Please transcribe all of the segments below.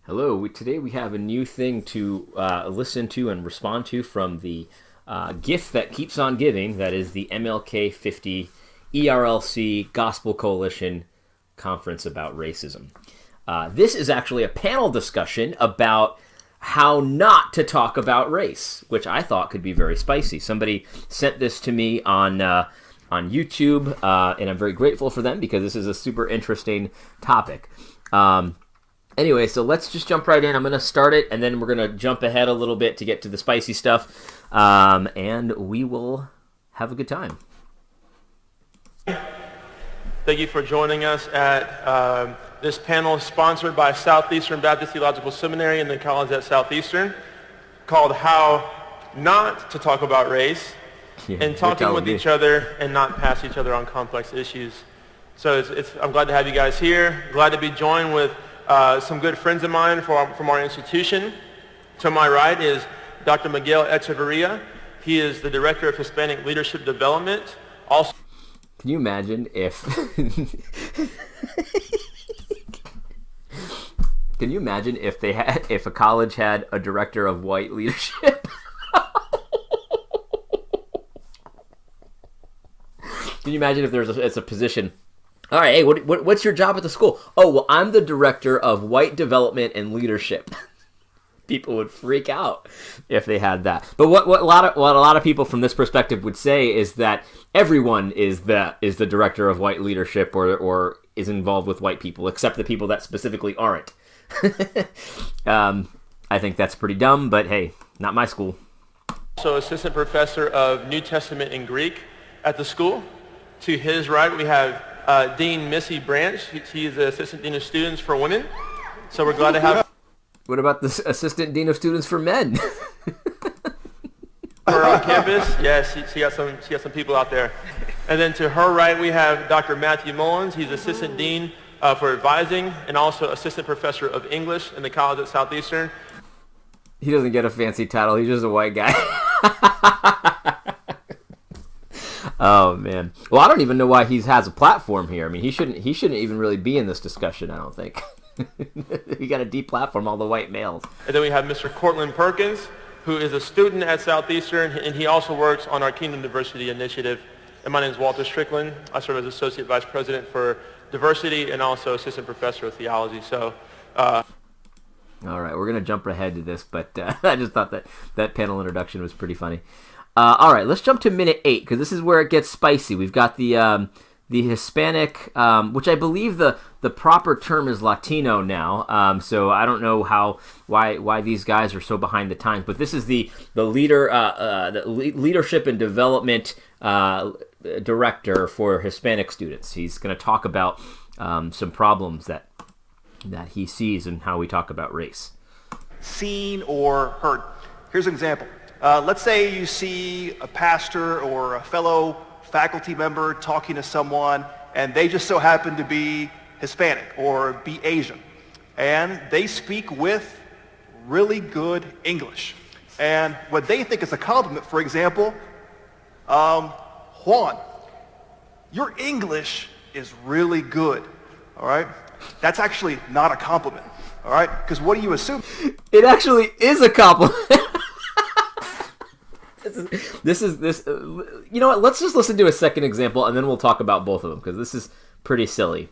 Hello. Today we have a new thing to listen to and respond to from the gift that keeps on giving. That is the MLK 50 ERLC Gospel Coalition Conference about Racism. This is actually a panel discussion about how not to talk about race, which I thought could be very spicy. Somebody sent this to me on YouTube, and I'm very grateful for them because this is a super interesting topic. Anyway, so let's just jump right in. I'm going to start it, and then we're going to jump ahead a little bit to get to the spicy stuff, and we will have a good time. Thank you for joining us at this panel sponsored by Southeastern Baptist Theological Seminary and the college at Southeastern, called How Not to Talk About Race, and talking with each other and not pass each other on complex issues. So I'm glad to have you guys here. Glad to be joined with some good friends of mine from our institution. To my right is Dr. Miguel Echeverria. He is the Director of Hispanic Leadership Development. Also, can you imagine if... Can you imagine if a college had a Director of White Leadership? Can you imagine if it's a position... All right, hey, what's your job at the school? Oh, well, I'm the Director of White Development and Leadership. People would freak out if they had that. But what a lot of people from this perspective would say is that everyone is the Director of White Leadership or is involved with white people, except the people that specifically aren't. I think that's pretty dumb, but hey, not my school. Also, Assistant Professor of New Testament and Greek at the school. To his right, we have Dean Missy Branch. She is the Assistant Dean of Students for Women. So we're glad to have... What about the Assistant Dean of Students for Men? Her on campus. Yes, she got some people out there. And then to her right, we have Dr. Matthew Mullins. He's Assistant Dean for Advising and also Assistant Professor of English in the college at Southeastern. He doesn't get a fancy title. He's just a white guy. Oh man. Well, I don't even know why he has a platform here. I mean, he shouldn't even really be in this discussion, I don't think. You got to deplatform all the white males. And then we have Mr. Cortland Perkins, who is a student at Southeastern, and he also works on our Kingdom Diversity Initiative. And my name is Walter Strickland. I serve as Associate Vice President for Diversity and also Assistant Professor of Theology. So, all right, we're going to jump ahead to this, but I just thought that panel introduction was pretty funny. All right, let's jump to minute 8 because this is where it gets spicy. We've got the Hispanic, which I believe the proper term is Latino now. So I don't know why these guys are so behind the times. But this is the leadership and development director for Hispanic students. He's going to talk about some problems that he sees and how we talk about race. Seen or heard. Here's an example. Let's say you see a pastor or a fellow faculty member talking to someone and they just so happen to be Hispanic or be Asian. And they speak with really good English. And what they think is a compliment, for example, Juan, your English is really good, all right? That's actually not a compliment, all right? Because what do you assume? It actually is a compliment. This is you know what? Let's just listen to a second example, and then we'll talk about both of them, because this is pretty silly.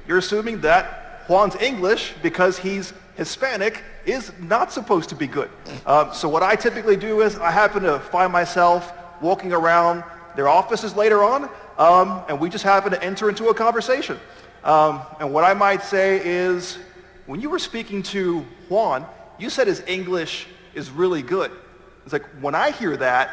You're assuming that Juan's English, because he's Hispanic, is not supposed to be good. So what I typically do is I happen to find myself walking around their offices later on, and we just happen to enter into a conversation. And what I might say is, when you were speaking to Juan, you said his English is really good. It's like, when I hear that,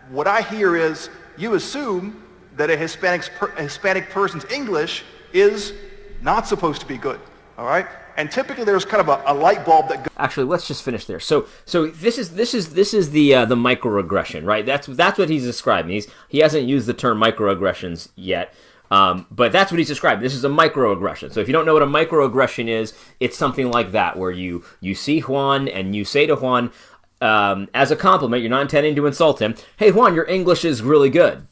what I hear is you assume that a Hispanic person's English is not supposed to be good, all right? And typically there's kind of a light bulb that goes. Actually, let's just finish there. So this is the microaggression, right? That's what he's describing. He hasn't used the term microaggressions yet, but that's what he's describing. This is a microaggression. So if you don't know what a microaggression is, it's something like that, where you see Juan and you say to Juan, as a compliment, you're not intending to insult him, hey Juan, your English is really good.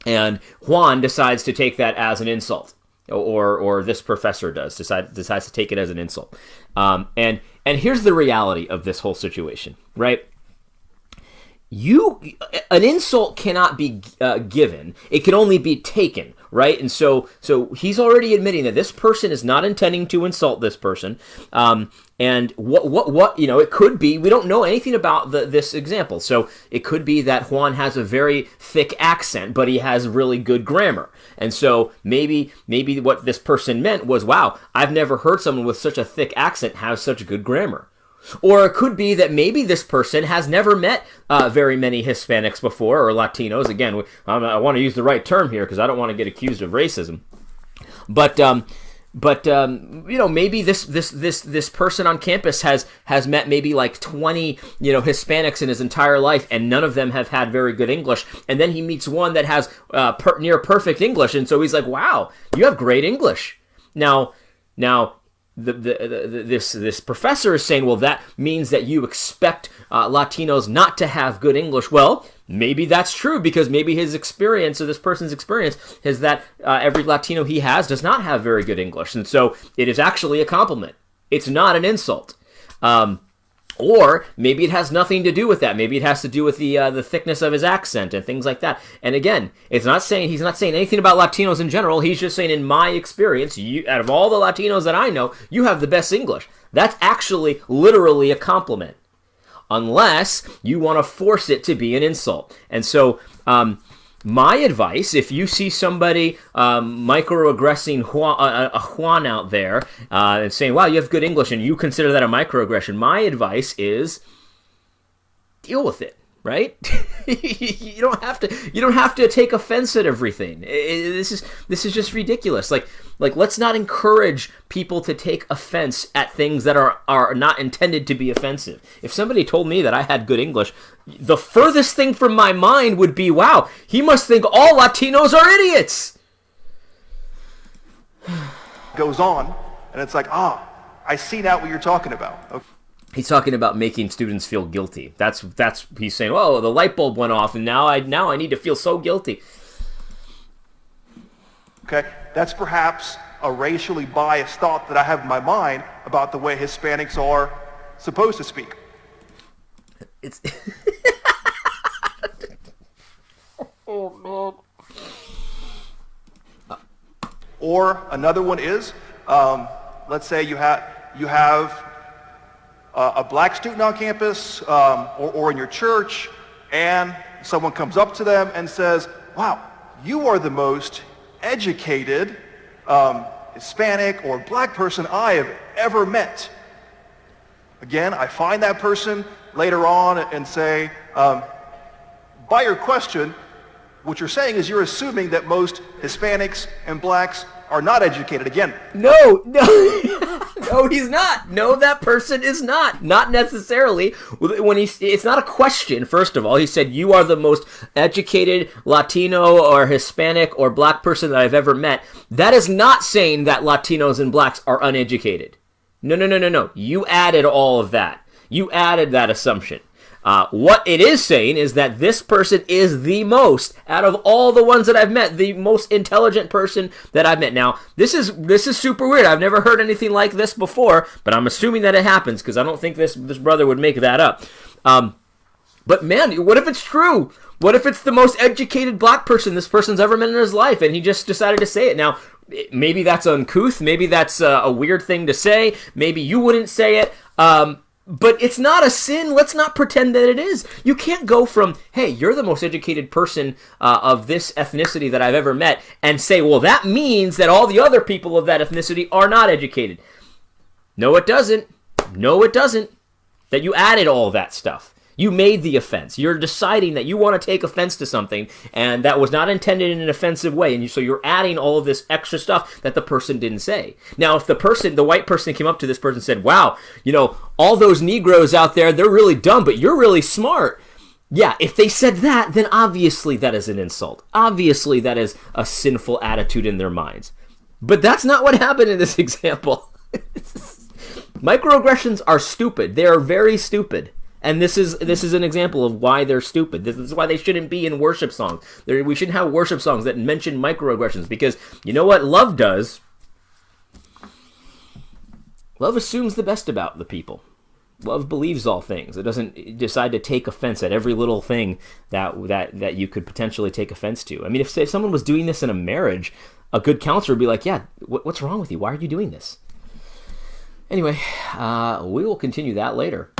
And Juan decides to take that as an insult. or this professor decides to take it as an insult. And here's the reality of this whole situation, right? An insult cannot be given; it can only be taken, right? And so he's already admitting that this person is not intending to insult this person. And what it could be, we don't know anything about this example. So it could be that Juan has a very thick accent, but he has really good grammar. And so maybe what this person meant was, wow, I've never heard someone with such a thick accent have such good grammar. Or it could be that maybe this person has never met very many Hispanics before, or Latinos. Again, I want to use the right term here because I don't want to get accused of racism. But maybe this person on campus has met maybe like 20 Hispanics in his entire life, and none of them have had very good English. And then he meets one that has near perfect English, and so he's like, "Wow, you have great English." Now. This professor is saying, well, that means that you expect Latinos not to have good English. Well, maybe that's true, because maybe his experience, or this person's experience, is that every Latino he has does not have very good English. And so it is actually a compliment. It's not an insult. Or maybe it has nothing to do with that. Maybe it has to do with the thickness of his accent and things like that. And again, he's not saying anything about Latinos in general. He's just saying, in my experience, out of all the Latinos that I know, you have the best English. That's actually literally a compliment, unless you want to force it to be an insult. And so, my advice, if you see somebody microaggressing Juan out there and saying, wow, you have good English, and you consider that a microaggression, my advice is deal with it, right? You don't have to take offense at everything. This is just ridiculous. Like let's not encourage people to take offense at things that are not intended to be offensive. If somebody told me that I had good English, the furthest thing from my mind would be, wow, he must think all Latinos are idiots. Goes on, and it's like, I see now what you're talking about. Okay. He's talking about making students feel guilty. That's he's saying, oh, the light bulb went off, and now I need to feel so guilty. Okay, that's perhaps a racially biased thought that I have in my mind about the way Hispanics are supposed to speak. It's oh man. Or another one is, let's say you have a black student on campus, or in your church, and someone comes up to them and says, wow, you are the most educated Hispanic or black person I have ever met. Again, I find that person later on and say, by your question, what you're saying is you're assuming that most Hispanics and blacks are not educated. Again, no, he's not. No, that person is not. Not necessarily. It's not a question. First of all, he said you are the most educated Latino or Hispanic or black person that I've ever met. That is not saying that Latinos and blacks are uneducated. No. You added all of that. You added that assumption. What it is saying is that this person is the most, out of all the ones that I've met, the most intelligent person that I've met. Now, this is super weird. I've never heard anything like this before, but I'm assuming that it happens because I don't think this brother would make that up. But man, what if it's true? What if it's the most educated black person this person's ever met in his life, and he just decided to say it? Now, maybe that's uncouth. Maybe that's a weird thing to say. Maybe you wouldn't say it. But it's not a sin. Let's not pretend that it is. You can't go from, hey, you're the most educated person of this ethnicity that I've ever met, and say, well, that means that all the other people of that ethnicity are not educated. No, it doesn't. No, it doesn't. That you added all that stuff. You made the offense. You're deciding that you want to take offense to something, and that was not intended in an offensive way, and so you're adding all of this extra stuff that the person didn't say. Now, if the white person came up to this person and said, wow, all those Negroes out there, they're really dumb, but you're really smart. Yeah, if they said that, then obviously that is an insult. Obviously that is a sinful attitude in their minds. But that's not what happened in this example. Microaggressions are stupid. They are very stupid. And this is an example of why they're stupid. This is why they shouldn't be in worship songs. We shouldn't have worship songs that mention microaggressions, because you know what love does? Love assumes the best about the people. Love believes all things. It doesn't decide to take offense at every little thing that you could potentially take offense to. I mean, if someone was doing this in a marriage, a good counselor would be like, yeah, what's wrong with you? Why are you doing this? Anyway, we will continue that later.